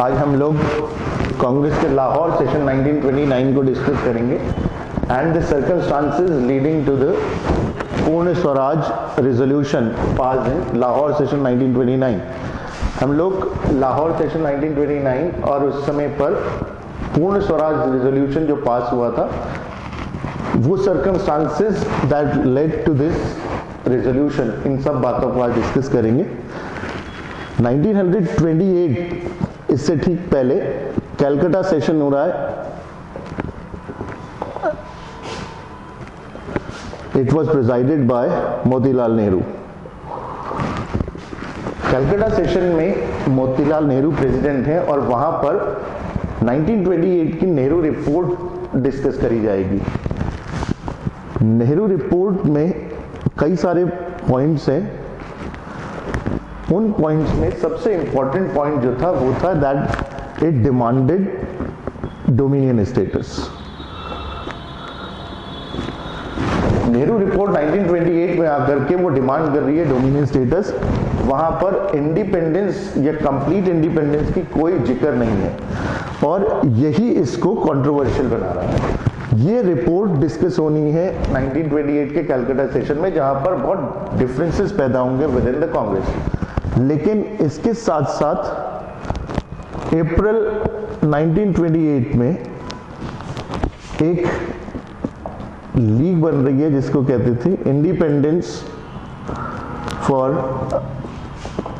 आज हम लोग कांग्रेस के लाहौर सेशन 1929 को डिस्कस करेंगे and the circumstances leading to the Purna Swaraj resolution pass in Lahore session 1929। हम लोग लाहौर सेशन 1929 और उस समय पर पूर्ण स्वराज रेजोल्यूशन जो पास हुआ था, वो circumstances that led to this resolution, इन सब बातों को आज डिस्कस करेंगे। 1928, इससे ठीक पहले कलकत्ता सेशन हो रहा है। It was presided by Motilal Nehru. Calcutta session में मोतीलाल नेहरू प्रेसिडेंट हैं और वहां पर 1928 की नेहरू रिपोर्ट डिस्कस करी जाएगी। नेहरू रिपोर्ट में कई सारे पॉइंट्स हैं। उन पॉइंट्स में सबसे इंपॉर्टेंट पॉइंट जो था वो था that it demanded dominion status. Nehru report 1928 में आकर के वो डिमांड कर रही है डोमिनियन स्टेटस। वहां पर इंडिपेंडेंस या कंप्लीट इंडिपेंडेंस की कोई जिक्र नहीं है और यही इसको कंट्रोवर्शियल बना रहा है। ये रिपोर्ट डिस्कस होनी है 1928 के कलकत्ता सेशन में, जहां पर बहुत डिफरेंसेस पैदा होंगे विद इन द कांग्रेस। लेकिन इसके साथ साथ अप्रैल 1928 में एक लीग बन रही है जिसको कहते थे इंडिपेंडेंस फॉर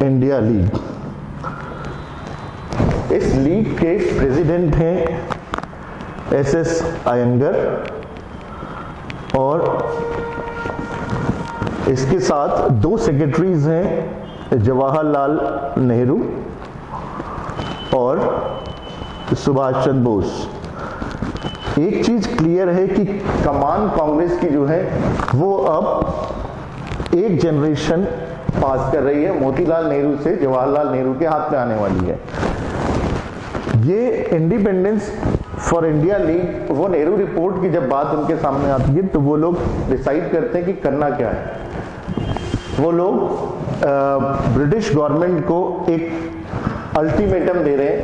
इंडिया लीग। इस लीग के प्रेसिडेंट हैं एसएस अयंगर और इसके साथ दो सेक्रेटरीज हैं, जवाहरलाल नेहरू और सुभाष चंद्र बोस। एक चीज क्लियर है कि कमान कांग्रेस की जो है वो अब एक जनरेशन पास कर रही है, मोतीलाल नेहरू से जवाहरलाल नेहरू के हाथ में आने वाली है। ये इंडिपेंडेंस फॉर इंडिया लीग, वो नेहरू रिपोर्ट की जब बात उनके सामने आती है तो वो लोग डिसाइड करते हैं कि करना क्या है। वो लोग ब्रिटिश गवर्नमेंट को एक अल्टीमेटम दे रहे हैं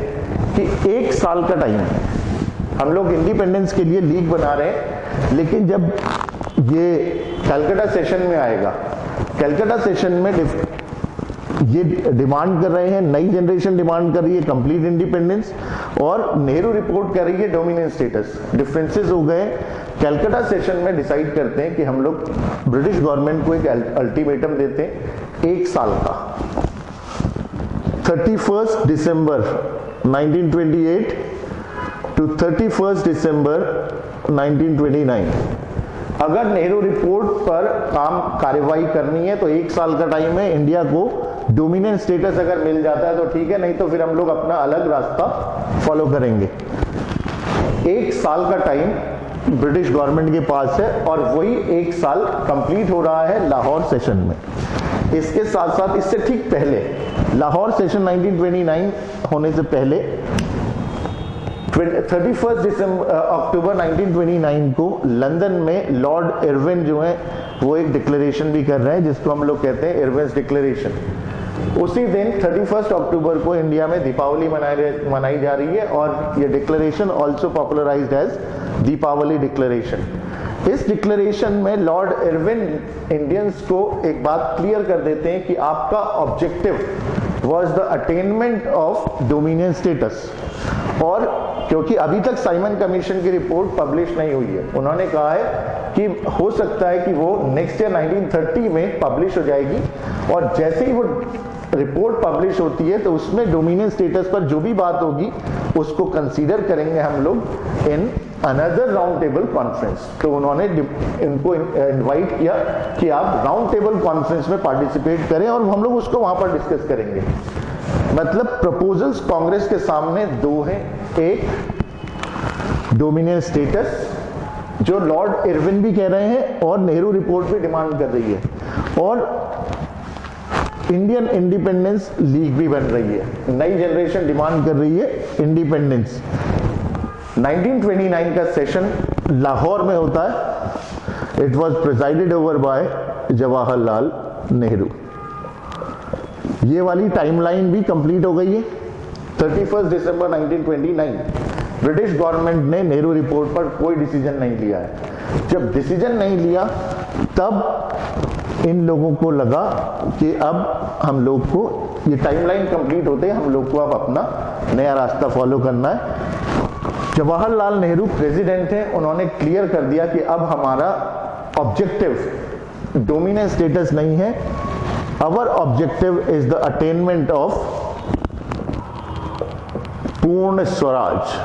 कि 1 साल का टाइम है, हम लोग इंडिपेंडेंस के लिए लीग बना रहे हैं। लेकिन जब ये कलकत्ता सेशन में आएगा, कलकत्ता सेशन में ये डिमांड कर रहे हैं, नई जनरेशन डिमांड कर रही है कंप्लीट इंडिपेंडेंस और नेहरू रिपोर्ट कर रही है डोमिनियन स्टेटस। डिफरेंसेस हो गए। कलकत्ता सेशन में डिसाइड करते हैं कि हम लोग ब्रिटिश गवर्नमेंट को एक अल्टीमेटम देते हैं 1 साल का। 31 दिसंबर 1928 टू 31 दिसंबर 1929। अगर नेहरू रिपोर्ट पर कार्यवाही करनी है तो 1 साल का टाइम है। इंडिया को डोमिनियन स्टेटस अगर मिल जाता है तो ठीक है, नहीं तो फिर हम लोग अपना अलग रास्ता फॉलो करेंगे। 1 साल का टाइम ब्रिटिश गवर्नमेंट के पास है और वही 1 साल कंप्लीट हो रहा है लाहौर सेशन में। इसके साथ साथ इससे ठीक पहले लाहौर सेशन 1929 होने से पहले 31 अक्टूबर 1929 को लंदन में लॉर्ड इरविन जो है वो एक डिक्लेरेशन भी कर रहे हैं जिसको हम लोग कहते हैं इरविन्स डिक्लेरेशन। उसी दिन 31 अक्टूबर को इंडिया में दीपावली मनाई जा रही है और ये declaration also popularised as Deepavali declaration. इस डिक्लेरेशन में लॉर्ड इरविन इंडियंस को एक बात क्लियर कर देते हैं कि आपका objective was the attainment of dominion status. और क्योंकि अभी तक साइमन कमीशन की रिपोर्ट पब्लिश नहीं हुई है, उन्होंने कहा है कि हो सकता है कि वो नेक्स्ट ईयर 1930 में पब्लिश हो जाएगी और जैसे ही वो रिपोर्ट पब्लिश होती है तो उसमें डोमिनियन स्टेटस पर जो भी बात होगी उसको कंसीडर करेंगे हम लोग in another round table conference. तो उन्होंने इनको इनवाइट किया कि आप राउंड टेबल कॉन्फ्रेंस में पार्टिसिपेट करें और हम लोग उसको वहां पर डिस्कस करेंगे। मतलब प्रपोजल्स कांग्रेस के सामने दो हैं, एक डोमिनियन स्टेटस जो लॉर्ड इरविन भी कह रहे हैं और नेहरू रिपोर्ट भी डिमांड कर रही है, और इंडियन इंडिपेंडेंस लीग भी बन रही है। नई जनरेशन डिमांड कर रही है इंडिपेंडेंस। 1929 का सेशन लाहौर में होता है। It was presided over by Jawaharlal Nehru. ये वाली टाइमलाइन भी कंप्लीट हो गई है। 31 दिसंबर 1929 ब्रिटिश गवर्नमेंट ने नेहरू रिपोर्ट पर कोई डिसीजन नहीं लिया है। जब डिसीजन नहीं लिया तब इन लोगों को लगा कि अब हम लोग को ये टाइमलाइन कंप्लीट होते हम लोग को अब अपना नया रास्ता फॉलो करना है। जवाहरलाल नेहरू प्रेसिडेंट हैं, उन्होंने क्लियर कर दिया कि अब हमारा ऑब्जेक्टिव डोमिनेंट स्टेटस नहीं है, our objective is the attainment of Purna Swaraj,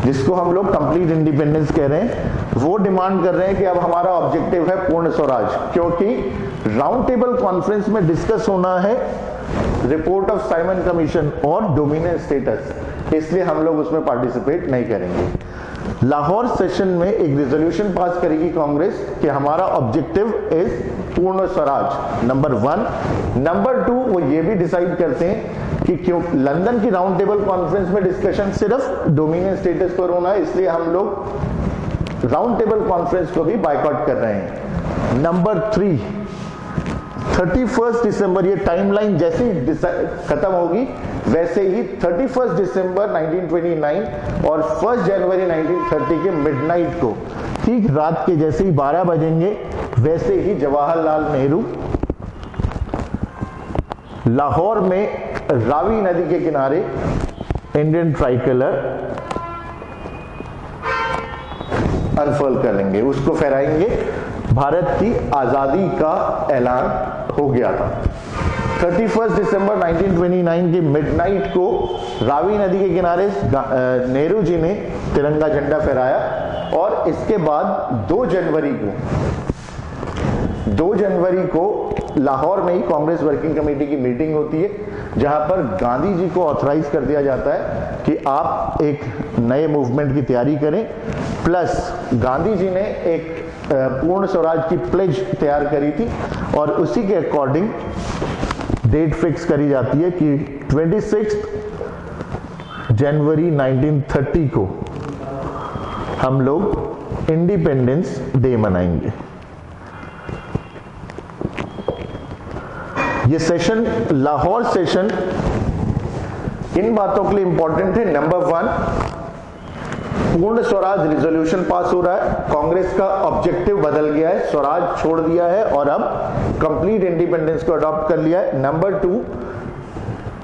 जिसको हम लोग कंप्लीट इंडिपेंडेंस कह रहे हैं। वो डिमांड कर रहे हैं कि अब हमारा ऑब्जेक्टिव है पूर्ण स्वराज, क्योंकि राउंड टेबल कॉन्फ्रेंस में डिस्कस होना है रिपोर्ट ऑफ साइमन कमीशन और डोमिनेंट स्टेटस, इसलिए हम लोग उसमें पार्टिसिपेट नहीं करेंगे। लाहौर सेशन में एक रेजोल्यूशन पास करेगी कांग्रेस कि हमारा ऑब्जेक्टिव इज पूर्ण स्वराज, नंबर 1। नंबर 2, वो ये भी डिसाइड करते हैं कि क्यों लंदन की राउंड टेबल कॉन्फ्रेंस में डिस्कशन सिर्फ डोमिनेंट स्टेटस पर होना है, इसलिए हम लोग राउंड टेबल कॉन्फ्रेंस को भी बायकॉट कर रहे हैं। नंबर 3, 31 दिसंबर, ये टाइमलाइन जैसे ही खत्म होगी वैसे ही 31 दिसंबर 1929 और 1 जनवरी 1930 के मिडनाइट को, ठीक रात के जैसे ही 12 बजेंगे, वैसे ही जवाहरलाल नेहरू लाहौर में रावी नदी के किनारे इंडियन ट्राइकलर अनफर्ल करेंगे, उसको फहराएंगे। भारत की आजादी का ऐलान हो गया था। 31 दिसंबर 1929 के मिडनाइट को रावी नदी के किनारे नेहरू जी ने तिरंगा झंडा फहराया और इसके बाद 2 जनवरी को लाहौर में ही कांग्रेस वर्किंग कमेटी की मीटिंग होती है, जहां पर गांधी जी को ऑथराइज कर दिया जाता है कि आप एक नए मूवमेंट की तैयारी करें। प्लस गांधी जी ने एक पूर्ण स्वराज की प्लेज तैयार करी थी और उसी के अकॉर्डिंग डेट फिक्स करी जाती है कि 26 जनवरी 1930 को हम लोग इंडिपेंडेंस डे मनाएंगे। ये सेशन, लाहौर सेशन, इन बातों के लिए इंपॉर्टेंट है। नंबर 1, पूर्ण स्वराज रिजोल्यूशन पास हो रहा है, कांग्रेस का ऑब्जेक्टिव बदल गया है, स्वराज छोड़ दिया है और अब कंप्लीट इंडिपेंडेंस को अडॉप्ट कर लिया है। नंबर 2,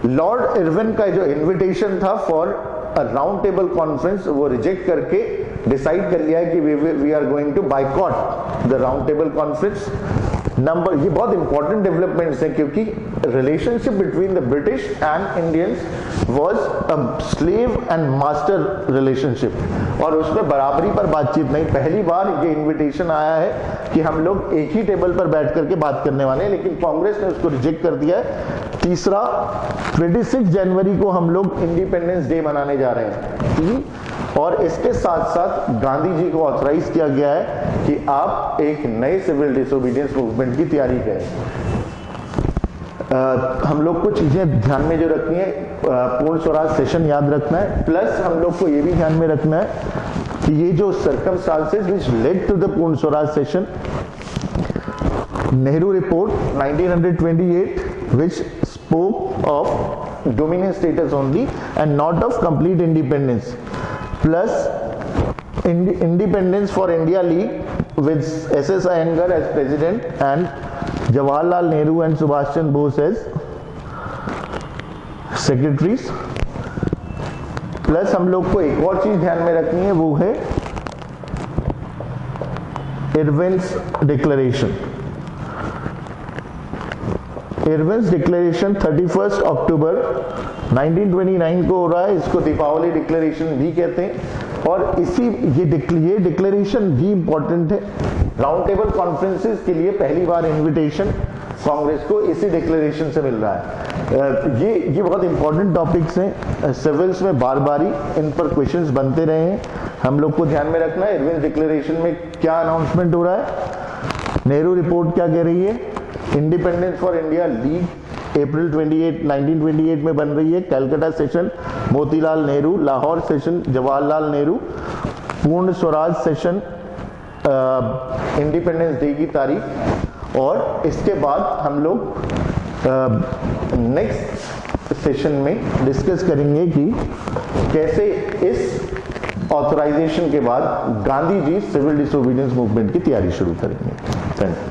लॉर्ड इरविन का जो इन्विटेशन था for a round table conference, वो रिजेक्ट करके डिसाइड कर लिया है कि we are going to boycott the round table conference. ये बहुत इंपॉर्टेंट डेवलपमेंट्स हैं, क्योंकि relationship between the British and Indians was a slave and master relationship और उसमें बराबरी पर बातचीत नहीं। पहली बार ये इनविटेशन आया है कि हम लोग एक ही टेबल पर बैठ करके बात करने वाले हैं, लेकिन कांग्रेस ने उसको रिजेक्ट कर दिया है। तीसरा, 26 जनवरी को हम लोग इंडिपेंडेंस डे मनाने जा रहे हैं और इसके साथ साथ गांधी जी को ऑथराइज किया गया है कि आप एक नए सिविल डिसोबीडियंस मूवमेंट की तैयारी करें। हम लोग को चीजें ध्यान में जो रखनी है, पूर्ण स्वराज सेशन याद रखना है, प्लस हम लोग को ये भी ध्यान में रखना है कि ये जो circumstances which led to the Purna Swaraj session, Nehru report 1928 which spoke of dominant status only and not of complete independence, plus Independence for India League with SS Iyengar as president and Jawaharlal Nehru and Subhash Chandra Bose as secretaries। Plus हम लोग को एक और चीज ध्यान में रखनी है, वो है इरविन्स डिक्लेरेशन। इरविन्स डिक्लेरेशन 31 अक्टूबर 1929 को हो रहा है, इसको दीपावली डिक्लेरेशन भी कहते हैं और ये डिक्लेरेशन भी इंपॉर्टेंट है। राउंड टेबल कॉन्फ्रेंसेस के लिए पहली बार इनविटेशन कांग्रेस को इसी डिक्लेरेशन से मिल रहा है। ये बहुत इंपॉर्टेंट टॉपिक्स हैं, सिविल्स में बार बार इन पर क्वेश्चंस बनते रहे हैं, हम लोग को ध्यान में रखना है। इरविन्स डिक्लेरेशन में क्या अनाउंसमेंट हो रहा है, नेहरू रिपोर्ट क्या कह रही है, इंडिपेंडेंस फॉर इंडिया लीग अप्रैल 28 1928 में बन रही है, कलकत्ता सेशन मोतीलाल नेहरू, लाहौर सेशन जवाहरलाल नेहरू, पूर्ण स्वराज सेशन इंडिपेंडेंस डे की तारीख, और इसके बाद हम लोग नेक्स्ट सेशन में डिस्कस करेंगे कि कैसे इस ऑथराइजेशन के बाद Gandhi ji civil disobedience movement की तैयारी शुरू करेंगे। Thank you.